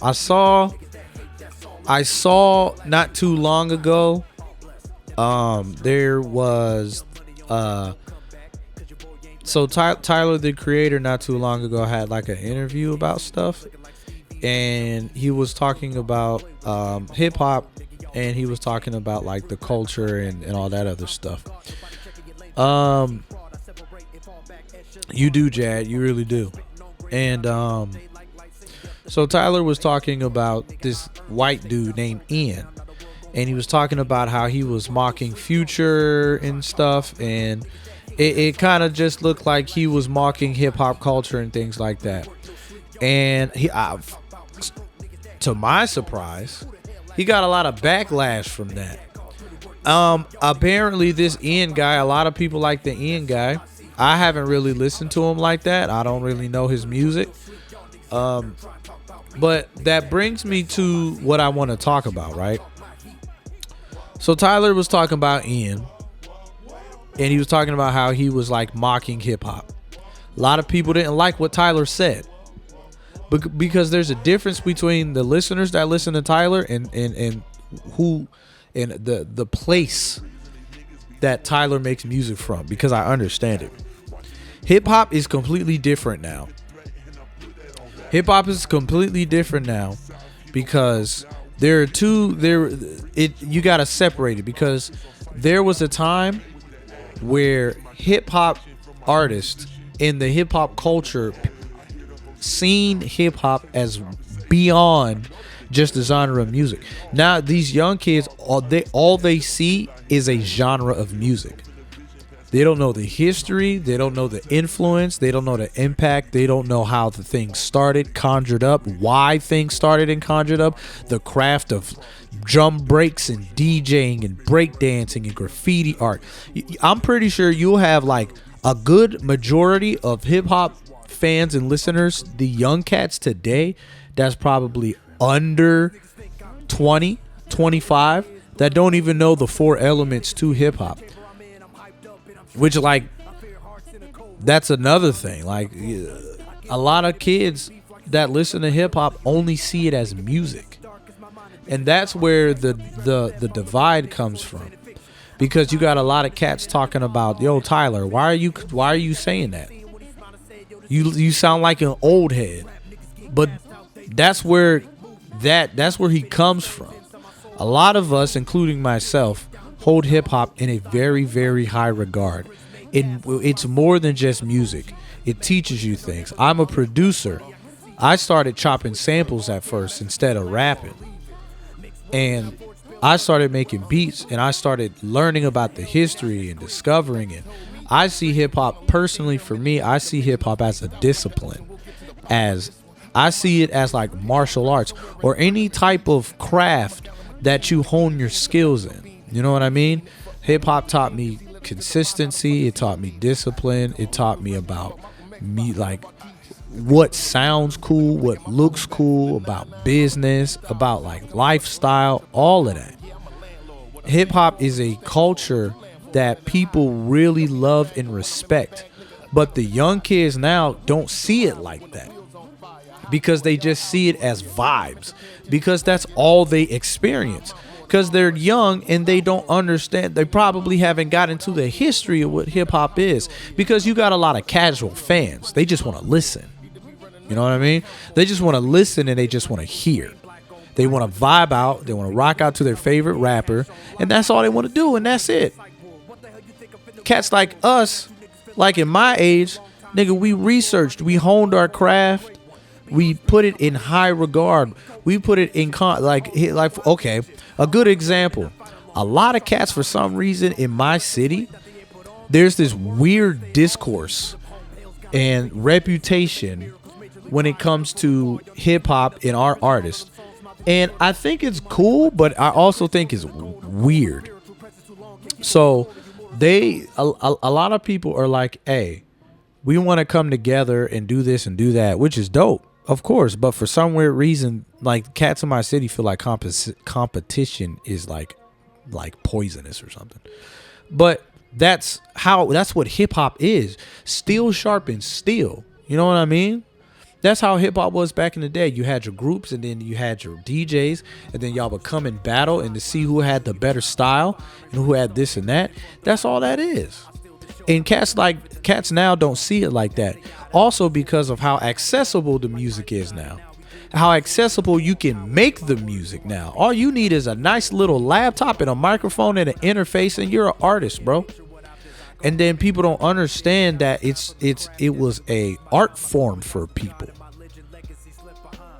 I saw not too long ago. There was so Tyler the Creator not too long ago had like an interview about stuff, and he was talking about hip hop, and he was talking about like the culture and all that other stuff. You do, Jad, you really do. And so Tyler was talking about this white dude named Ian, and he was talking about how he was mocking Future and stuff, and it kind of just looked like he was mocking hip hop culture and things like that. And to my surprise, he got a lot of backlash from that. Apparently this Ian guy, a lot of people like the Ian guy. I haven't really listened to him like that. I don't really know his music. But that brings me to what I want to talk about, right? So Tyler was talking about Ian, and he was talking about how he was like mocking hip hop. A lot of people didn't like what Tyler said, because there's a difference between the listeners that listen to Tyler and who and the place that Tyler makes music from, because I understand it. Hip hop is completely different now. Hip hop is completely different now because you gotta separate it, because there was a time where hip hop artists in the hip hop culture seen hip hop as beyond just a genre of music. Now these young kids, all they see is a genre of music. They don't know the history, they don't know the influence, they don't know the impact, they don't know how the thing started, conjured up, why things started and conjured up, the craft of drum breaks and DJing and breakdancing and graffiti art. I'm pretty sure you'll have like a good majority of hip hop fans and listeners, the young cats today, that's probably under 20, 25, that don't even know the four elements to hip hop. Which, like, that's another thing. Like, a lot of kids that listen to hip hop only see it as music, and that's where the divide comes from. Because you got a lot of cats talking about, yo, Tyler, why are you saying that? You sound like an old head. But that's where he comes from. A lot of us, including myself, hold hip hop in a very, very high regard. It's more than just music. It teaches you things. I'm a producer. I started chopping samples at first instead of rapping. And I started making beats, and I started learning about the history and discovering it. I see hip hop, personally for me, I see hip hop as a discipline. I see it as like martial arts or any type of craft that you hone your skills in. You know what I mean? Hip hop taught me consistency. It taught me discipline. It taught me about like what sounds cool, what looks cool, about business, about like lifestyle, all of that. Hip hop is a culture that people really love and respect. But the young kids now don't see it like that, because they just see it as vibes, because that's all they experience. Because they're young and they don't understand. They probably haven't got into the history of what hip hop is, because you got a lot of casual fans. They just want to listen. You know what I mean? They just want to listen, and they just want to hear. They want to vibe out. They want to rock out to their favorite rapper, and that's all they want to do, and that's it. Cats like us, like in my age, nigga, we researched, we honed our craft. We put it in high regard. We put it in okay, a good example. A lot of cats, for some reason, in my city, there's this weird discourse and reputation when it comes to hip hop and our artists. And I think it's cool, but I also think it's weird. So a lot of people are like, hey, we want to come together and do this and do that, which is dope. Of course, but for some weird reason, like cats in my city feel like competition is like poisonous or something. But that's what hip hop is. Steel sharpens steel. You know what I mean? That's how hip hop was back in the day. You had your groups, and then you had your DJs, and then y'all would come and battle and to see who had the better style and who had this and that. That's all that is. And cats now don't see it like that. Also because of how accessible the music is now. How accessible you can make the music now. All you need is a nice little laptop and a microphone and an interface, and you're an artist, bro. And then people don't understand that it was a art form for people.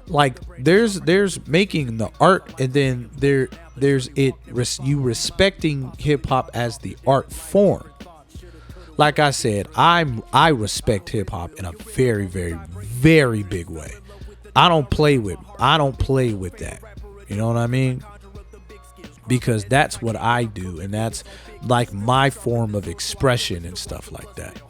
Like there's making the art, and then there's you respecting hip hop as the art form. Like I said, I respect hip hop in a very, very, very big way. I don't play with that. You know what I mean? Because that's what I do, and that's like my form of expression and stuff like that.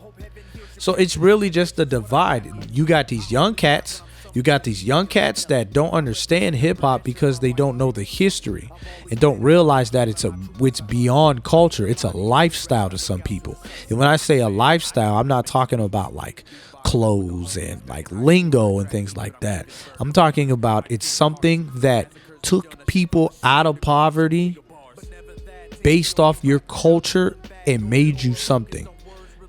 So it's really just the divide. You got these young cats that don't understand hip hop because they don't know the history and don't realize that it's beyond culture. It's a lifestyle to some people. And when I say a lifestyle, I'm not talking about like clothes and like lingo and things like that. I'm talking about it's something that took people out of poverty based off your culture and made you something,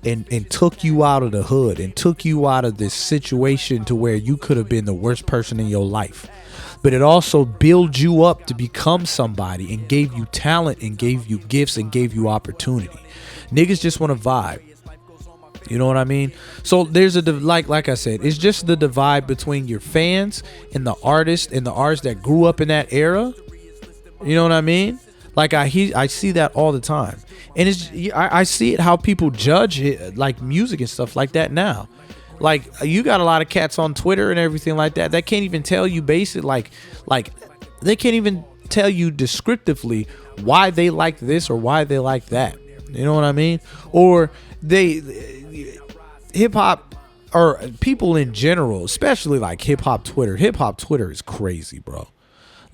and took you out of the hood and took you out of this situation to where you could have been the worst person in your life. But it also built you up to become somebody and gave you talent and gave you gifts and gave you opportunity. Niggas just want to vibe. You know what I mean? So there's like I said, it's just the divide between your fans and the artists that grew up in that era. You know what I mean? Like I see that all the time, and I see it how people judge it, like music and stuff like that now. Like you got a lot of cats on Twitter and everything like that can't even tell you basic like they can't even tell you descriptively why they like this or why they like that. You know what I mean? Or hip hop or people in general, especially like hip hop Twitter. Hip hop Twitter is crazy, bro.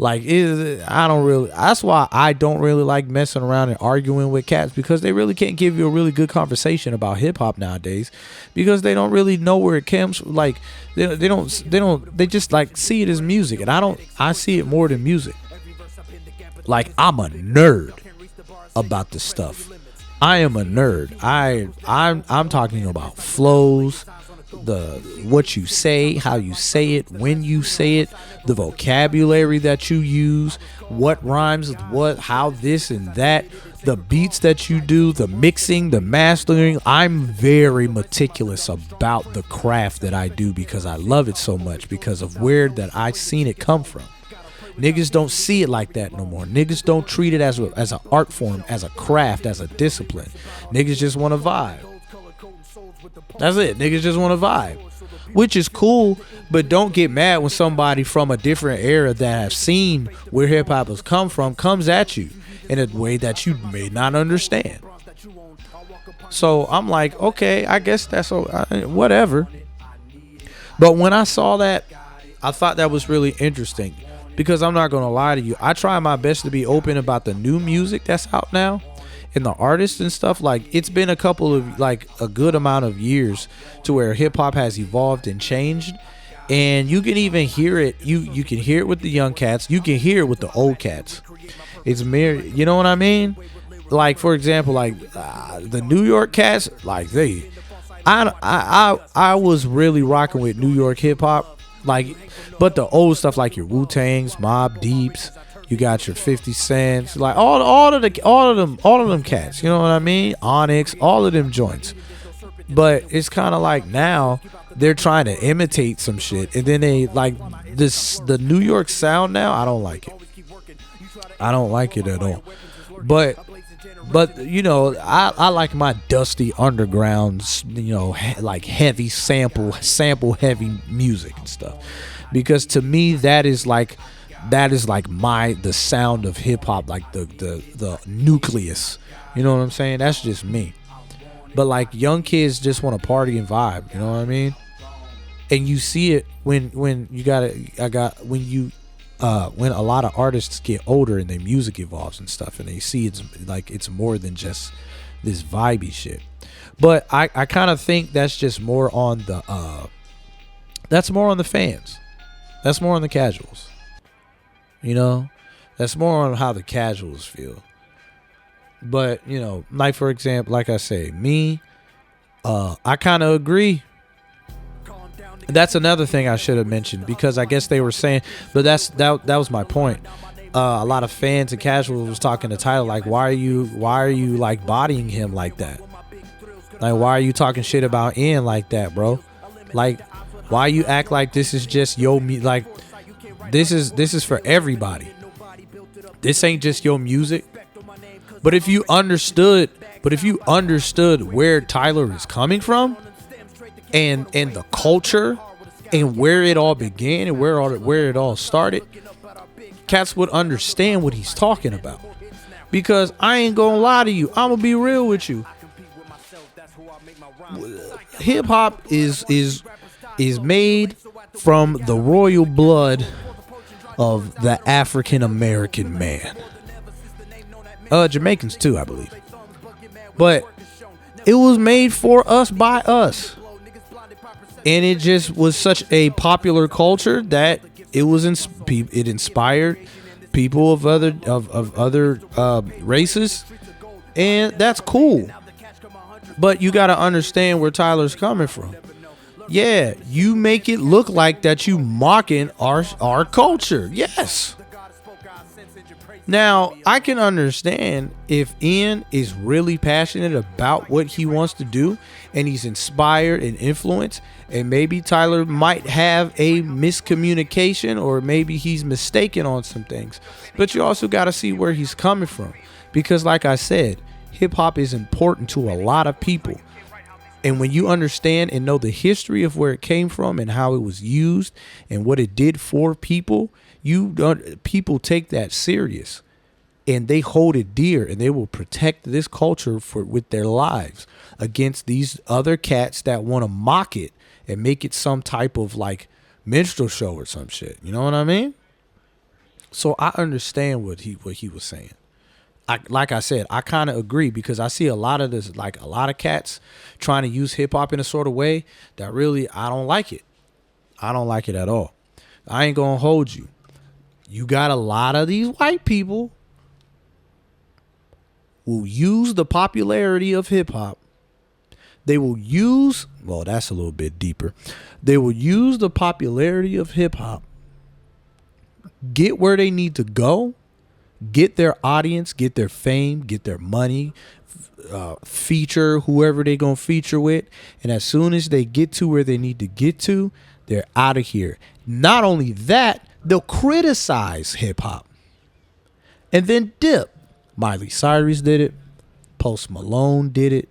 Like that's why I don't really like messing around and arguing with cats, because they really can't give you a really good conversation about hip hop nowadays, because they don't really know where it comes from. Like they just like see it as music, and I see it more than music. Like I'm a nerd about this stuff. I am a nerd. I'm talking about flows, what you say, how you say it, when you say it, the vocabulary that you use, what rhymes with what, how this and that, the beats that you do, the mixing, the mastering. I'm very meticulous about the craft that I do because I love it so much, because of where that I've seen it come from. Niggas don't see it like that no more. Niggas don't treat it as an art form, as a craft, as a discipline. Niggas just want to vibe. That's it. Niggas just want to vibe, which is cool, but don't get mad when somebody from a different era that have seen where hip hop has come from comes at you in a way that you may not understand. So I'm like, okay, I guess that's whatever. But when I saw that, I thought that was really interesting, because I'm not gonna lie to you, I try my best to be open about the new music that's out now and the artists and stuff. Like it's been a good amount of years to where hip hop has evolved and changed, and you can even hear it. You can hear it with the young cats. You can hear it with the old cats. It's you know what I mean? Like for example, like the New York cats, like I was really rocking with New York hip hop, like, but the old stuff like your Wu-Tangs, Mob Deeps, you got your 50 Cents, like all of them cats, you know what I mean? Onyx, all of them joints. But it's kind of like now they're trying to imitate some shit, and then they like the New York sound now. I don't like it. I don't like it at all. But you know, I like my dusty underground, you know, like heavy sample heavy music and stuff, because to me that is like the sound of hip hop, like the nucleus. You know what I'm saying? That's just me. But like young kids just want to party and vibe. You know what I mean? And you see it when when a lot of artists get older and their music evolves and stuff, and they see it's more than just this vibey shit. But I kind of think that's just more on That's more on the fans. That's more on the casuals. You know, that's more on how the casuals feel. But, you know, like for example, like I say, me, I kind of agree. That's another thing I should have mentioned, because I guess they were saying, but that was my point. A lot of fans and casuals was talking to Tyler like, why are you like bodying him like that? Like, why are you talking shit about Ian like that, bro? Like, why you act like this is just like this is for everybody. This ain't just your music. But if you understood where Tyler is coming from, and the culture, and where it all began, and where it all started, cats would understand what he's talking about. Because I ain't gonna lie to you, I'm gonna be real with you. Hip hop is made from the royal blood of the African American man. Jamaicans too, I believe. But it was made for us by us. And it just was such a popular culture that it inspired people of other races, and that's cool. But you got to understand where Tyler's coming from. Yeah, you make it look like that you mocking our culture. Yes. Now, I can understand if Ian is really passionate about what he wants to do, and he's inspired and influenced, and maybe Tyler might have a miscommunication, or maybe he's mistaken on some things. But you also got to see where he's coming from, because like I said, hip hop is important to a lot of people. And when you understand and know the history of where it came from and how it was used and what it did for people, people take that serious, and they hold it dear, and they will protect this culture with their lives against these other cats that want to mock it and make it some type of like minstrel show or some shit. You know what I mean? So I understand what he was saying. Like I said, I kind of agree, because I see a lot of this, like a lot of cats trying to use hip hop in a sort of way that really, I don't like it. I don't like it at all. I ain't gonna hold you. You got a lot of these white people who use the popularity of hip hop. They will use, well, that's a little bit deeper. They will use the popularity of hip hop, get where they need to go, get their audience, get their fame, get their money, feature whoever they gonna feature with, and as soon as they get to where they need to get to, they're out of here. Not only that, they'll criticize hip hop and then dip. Miley Cyrus did it. Post Malone did it.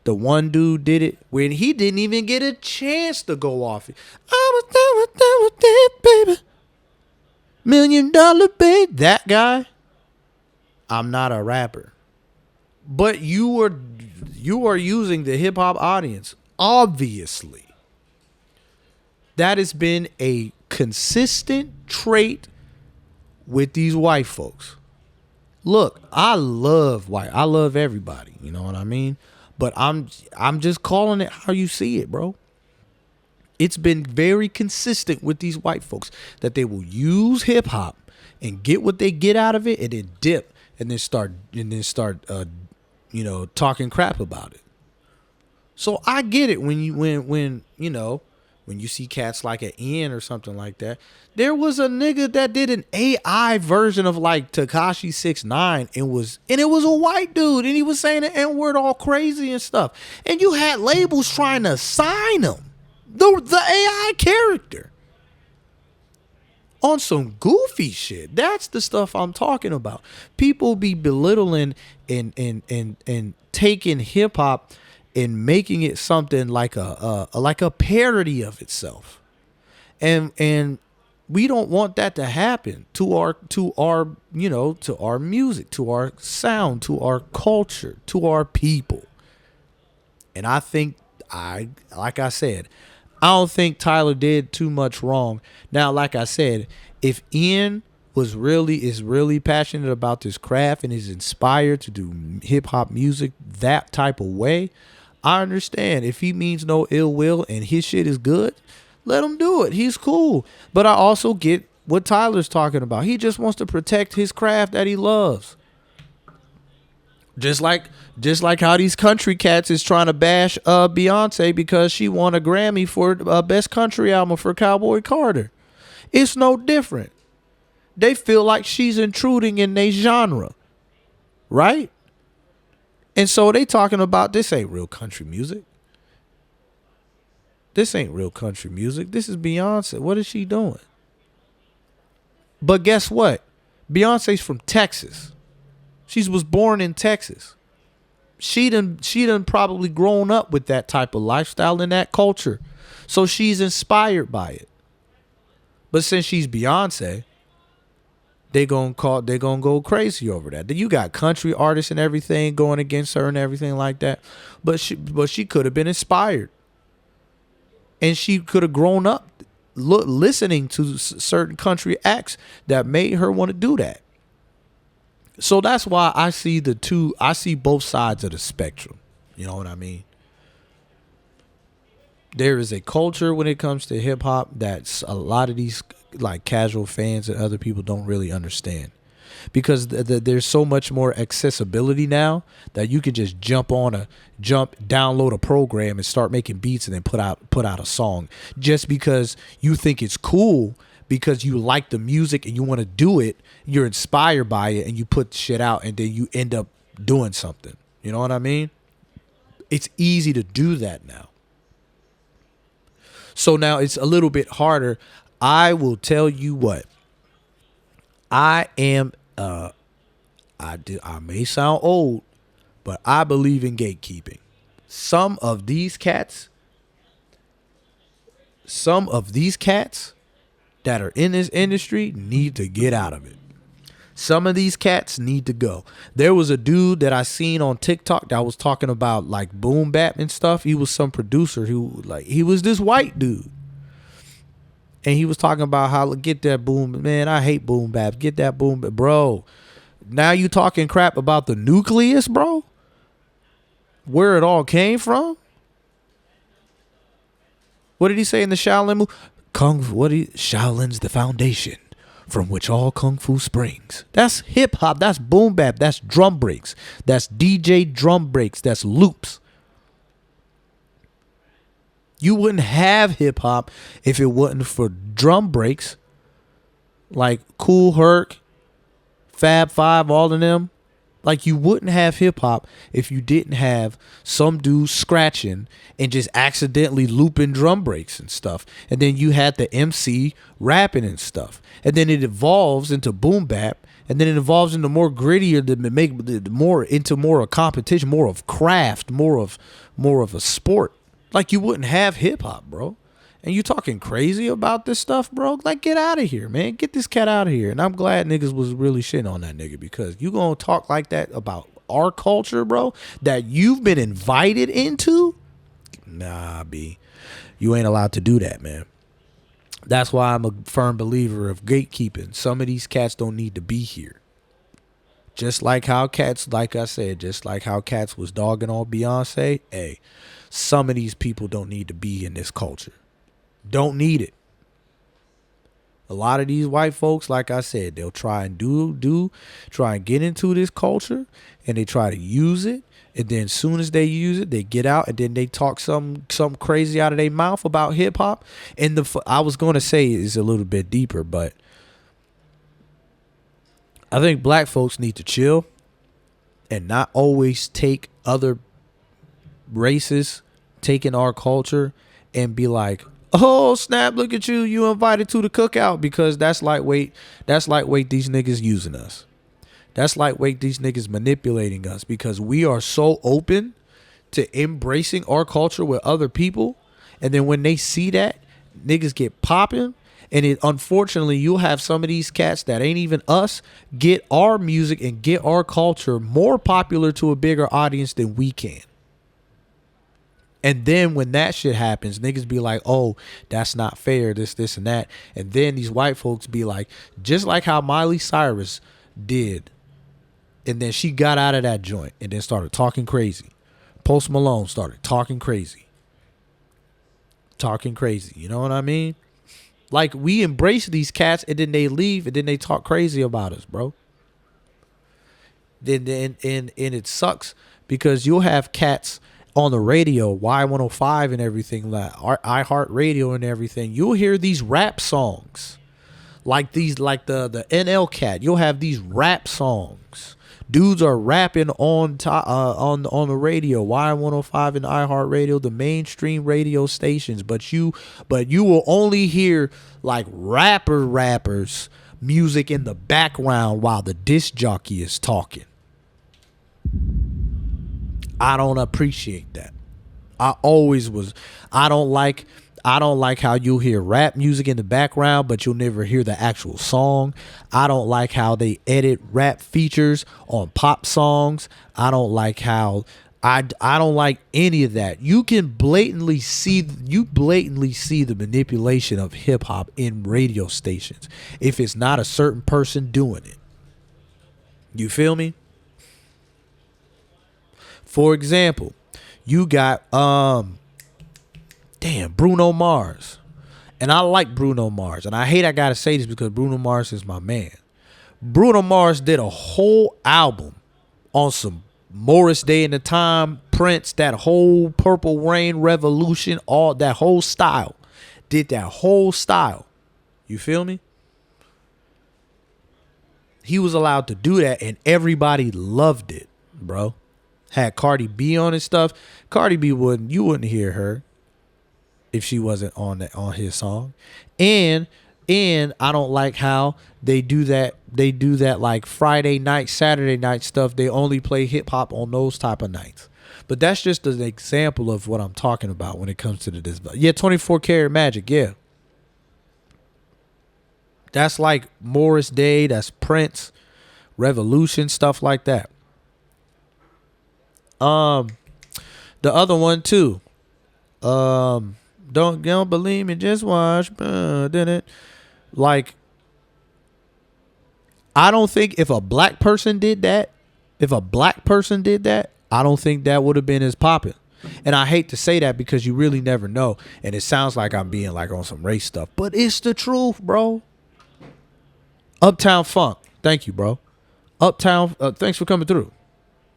The one dude did it when he didn't even get a chance to go off it. I was down with that, baby. $1 million, babe. That guy. I'm not a rapper. But you are using the hip hop audience. Obviously. That has been a consistent trait with these white folks. Look, I love everybody, you know what I mean? But I'm just calling it how you see it, bro. It's been very consistent with these white folks that they will use hip hop and get what they get out of it, and then dip, and then start talking crap about it. So I get it when you see cats like an Ian or something like that. There was a nigga that did an AI version of like Tekashi 6ix9ine, and it was a white dude, and he was saying the N-word all crazy and stuff. And you had labels trying to sign him, the AI character, on some goofy shit. That's the stuff I'm talking about. People be belittling and taking hip hop and making it something like a parody of itself, and we don't want that to happen to our music, to our sound, to our culture, to our people. And I think like I said, I don't think Tyler did too much wrong. Now, like I said, if Ian is really passionate about this craft and is inspired to do hip hop music that type of way, I understand. If he means no ill will and his shit is good, Let him do it. He's cool. But I also get what Tyler's talking about. He just wants to protect his craft that he loves. Just like how these country cats is trying to bash Beyonce because she won a Grammy for best country album for Cowboy Carter. It's no different. They feel like she's intruding in their genre, right? And so they talking about this ain't real country music. This ain't real country music. This is Beyonce. What is she doing? But guess what? Beyonce's from Texas. She was born in Texas. She done probably grown up with that type of lifestyle and that culture. So she's inspired by it. But since she's Beyonce, they gonna go crazy over that. Then you got country artists and everything going against her and everything like that. But she could have been inspired. And she could have grown up listening to certain country acts that made her want to do that. So that's why I see both sides of the spectrum. You know what I mean? There is a culture when it comes to hip hop that's a lot of these like casual fans and other people don't really understand. Because there's so much more accessibility now that you can just download a program and start making beats and then put out a song just because you think it's cool, because you like the music and you want to do it, you're inspired by it and you put shit out and then you end up doing something. You know what I mean? It's easy to do that now. So now it's a little bit harder. I will tell you what. I may sound old, but I believe in gatekeeping. Some of these cats that are in this industry need to get out of it. Some of these cats need to go. There was a dude that I seen on TikTok that was talking about like boom bap and stuff. He was some producer he was this white dude. And he was talking about how get that boom, man, I hate boom bap. Get that boom bap, bro. Now you talking crap about the nucleus, bro? Where it all came from? What did he say in the Shaolin movie? Shaolin's the foundation from which all kung fu springs. That's hip hop. That's boom bap. That's drum breaks. That's DJ drum breaks. That's loops. You wouldn't have hip hop if it wasn't for drum breaks like Kool Herc, Fab Five, all of them. Like you wouldn't have hip hop if you didn't have some dude scratching and just accidentally looping drum breaks and stuff. And then you had the MC rapping and stuff. And then it evolves into boom bap. And then it evolves into more grittier to make more of competition, more of craft, more of a sport. Like you wouldn't have hip hop, bro. And you talking crazy about this stuff, bro? Like, get out of here, man. Get this cat out of here. And I'm glad niggas was really shitting on that nigga, because you gonna talk like that about our culture, bro, that you've been invited into? Nah, B. You ain't allowed to do that, man. That's why I'm a firm believer of gatekeeping. Some of these cats don't need to be here. Just like how cats, like I said, just like how cats was dogging on Beyonce, hey, some of these people don't need to be in this culture. Don't need it. A lot of these white folks, like I said, they'll try and try and get into this culture, and they try to use it, and then as soon as they use it, they get out and then they talk some crazy out of their mouth about hip hop. And I was going to say it's a little bit deeper, but I think black folks need to chill and not always take other races taking our culture and be like, oh snap, look at you, you invited to the cookout, because that's lightweight. That's lightweight these niggas using us. That's lightweight these niggas manipulating us, because we are so open to embracing our culture with other people, and then when they see that, niggas get popping. And unfortunately, you'll have some of these cats that ain't even us get our music and get our culture more popular to a bigger audience than we can. And then when that shit happens, niggas be like, oh, that's not fair, this, and that. And then these white folks be like, just like how Miley Cyrus did. And then she got out of that joint and then started talking crazy. Post Malone started talking crazy. talking crazy. You know what I mean? Like, we embrace these cats and then they leave and then they talk crazy about us, bro. And it sucks because you'll have cats on the radio, Y105 and everything, like iHeartRadio and everything. You'll hear these rap songs, like the NL Cat. You'll have these rap songs. Dudes are rapping on the radio, Y105 and iHeartRadio, the mainstream radio stations. But you will only hear like rappers music in the background while the disc jockey is talking. I don't appreciate that. I don't like how you'll hear rap music in the background, but you'll never hear the actual song. I don't like how they edit rap features on pop songs. I don't like how I don't like any of that. You can blatantly see the manipulation of hip hop in radio stations if it's not a certain person doing it. You feel me? For example, you got Bruno Mars. And I like Bruno Mars. And I hate I gotta say this because Bruno Mars is my man. Bruno Mars did a whole album on some Morris Day in the Time, Prince, that whole Purple Rain Revolution, all that whole style. Did that whole style. You feel me? He was allowed to do that and everybody loved it, bro. Had Cardi B on his stuff. Cardi B you wouldn't hear her if she wasn't on his song. And I don't like how they do that like Friday night, Saturday night stuff. They only play hip hop on those type of nights. But that's just an example of what I'm talking about when it comes to this. Yeah, 24 Karat Magic, yeah. That's like Morris Day, that's Prince, Revolution, stuff like that. The other one too. Don't believe me, just watch. Did it? Like, I don't think if a black person did that, I don't think that would have been as popping. And I hate to say that because you really never know. And it sounds like I'm being like on some race stuff, but it's the truth, bro. Uptown Funk. Thank you, bro. Uptown. Thanks for coming through.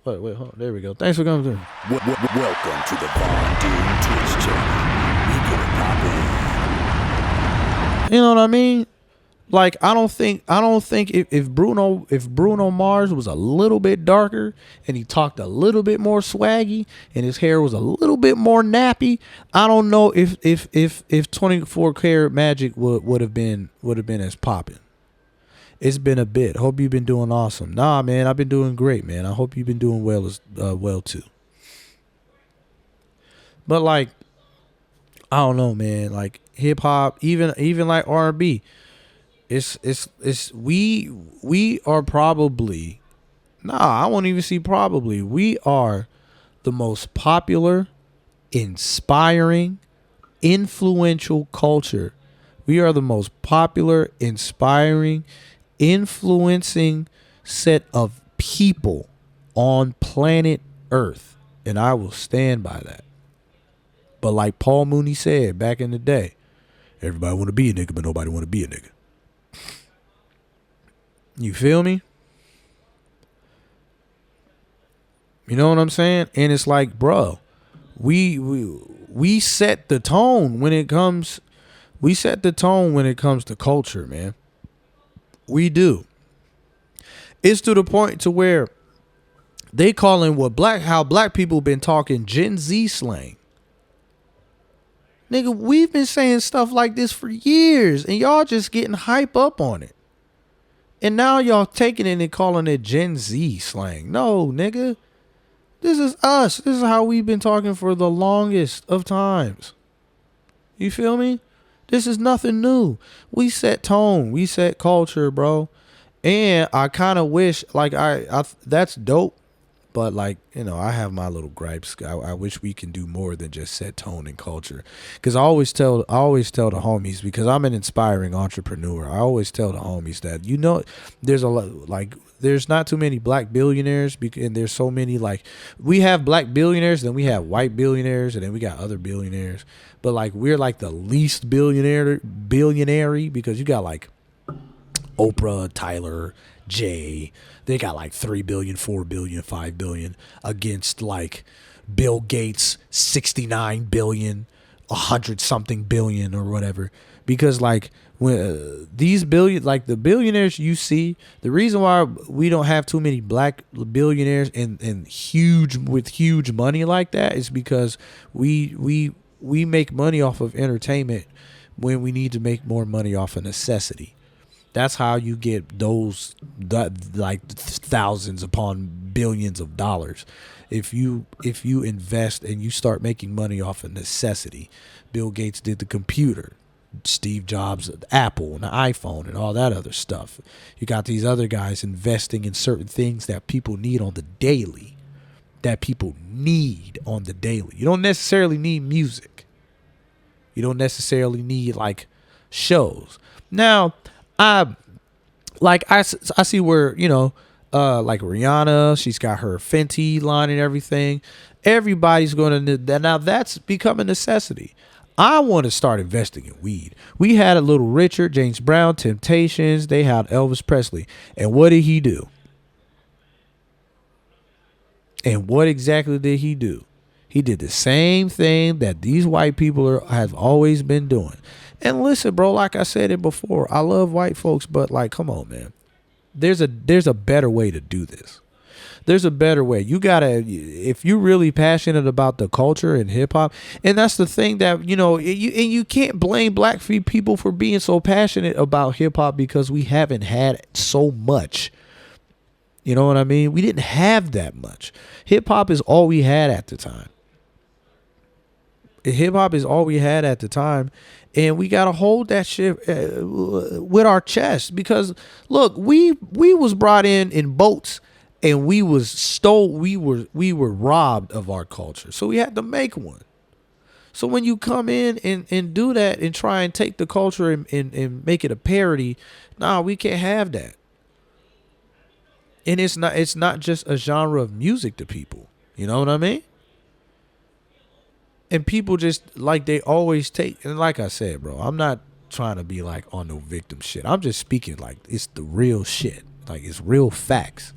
Wait, hold on. There we go. Thanks for coming through. Welcome to the Von Doom Twitch channel. We get it poppin'. You know what I mean? Like, I don't think if Bruno Mars was a little bit darker and he talked a little bit more swaggy and his hair was a little bit more nappy, I don't know if 24 Karat Magic would have been as popping. It's been a bit. Hope you've been doing awesome. Nah, man, I've been doing great, man. I hope you've been doing well too. But like, I don't know, man. Like hip hop, even like R&B, we are probably, I won't even see probably. We are the most popular, inspiring, influential culture. We are the most popular, inspiring, influencing set of people on planet Earth, and I will stand by that. But like Paul Mooney said back in the day, everybody want to be a nigga, but nobody want to be a nigga. You feel me? You know what I'm saying? And it's like, bro, we set the tone when it comes. We set the tone when it comes to culture, man. We do. It's to the point to where they calling how black people been talking Gen Z slang. Nigga, we've been saying stuff like this for years and y'all just getting hype up on it. And now y'all taking it and calling it Gen Z slang. No, nigga. This is us. This is how we've been talking for the longest of times. You feel me? This is nothing new. We set tone. We set culture, bro. And I kind of wish, like, I that's dope But like, I have my little gripes. I wish we can do more than just set tone and culture. Because I always tell the homies, because I'm an inspiring entrepreneur. I always tell the homies that there's a lot, like, there's not too many black billionaires, and there's so many, like, we have black billionaires, then we have white billionaires, and then we got other billionaires. But like, we're like the least billionaire because you got like Oprah, Tyler, Jay. They got like 3 billion, 4 billion, 5 billion against like Bill Gates, 69 billion, 100 something billion or whatever. Because like when the billionaires you see, the reason why we don't have too many black billionaires and huge money like that is because we make money off of entertainment when we need to make more money off of necessity. That's how you get like thousands upon billions of dollars. If you invest and you start making money off of necessity. Bill Gates did the computer. Steve Jobs, Apple, and the iPhone, and all that other stuff. You got these other guys investing in certain things that people need on the daily. You don't necessarily need music. You don't necessarily need like shows. Now, I see where, like Rihanna, she's got her Fenty line and everything. Everybody's going to, now that's become a necessity. I want to start investing in weed. We had a Little Richard, James Brown, Temptations. They had Elvis Presley. And what did he do? And what exactly did he do? He did the same thing that these white people have always been doing. And listen, bro, like I said it before, I love white folks, but like, come on, man. There's a better way to do this. There's a better way. You gotta, if you're really passionate about the culture and hip hop, and that's the thing that, you can't blame black people for being so passionate about hip hop because we haven't had so much. You know what I mean? We didn't have that much. Hip hop is all we had at the time. Hip hop is all we had at the time, and we gotta hold that shit with our chest because look, we was brought in boats, and we were robbed of our culture, so we had to make one. So when you come in and do that and try and take the culture and make it a parody, nah, we can't have that. And it's not just a genre of music to people. You know what I mean? And people just, like, they always take, and like I said, bro, I'm not trying to be like on no victim shit. I'm just speaking like it's the real shit. Like, it's real facts.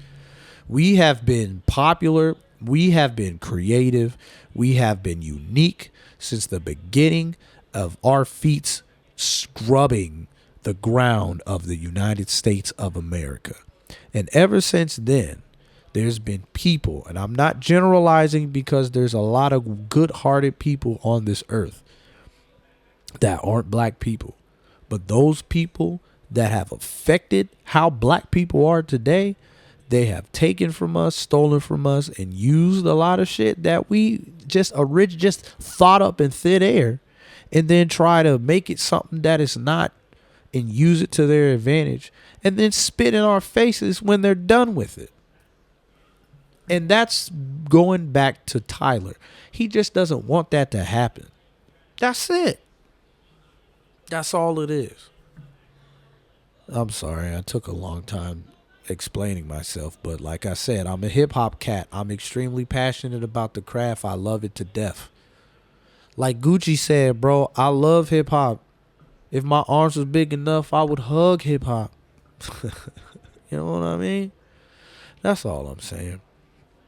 We have been popular. We have been creative. We have been unique since the beginning of our feet scrubbing the ground of the United States of America. And ever since then, there's been people, and I'm not generalizing because there's a lot of good-hearted people on this earth that aren't black people. But those people that have affected how black people are today, they have taken from us, stolen from us, and used a lot of shit that we just thought up in thin air and then try to make it something that is not and use it to their advantage and then spit in our faces when they're done with it. And that's going back to Tyler. He just doesn't want that to happen. That's it. That's all it is. I'm sorry. I took a long time explaining myself. But like I said, I'm a hip hop cat. I'm extremely passionate about the craft. I love it to death. Like Gucci said, bro, I love hip hop. If my arms was big enough, I would hug hip hop. You know what I mean? That's all I'm saying.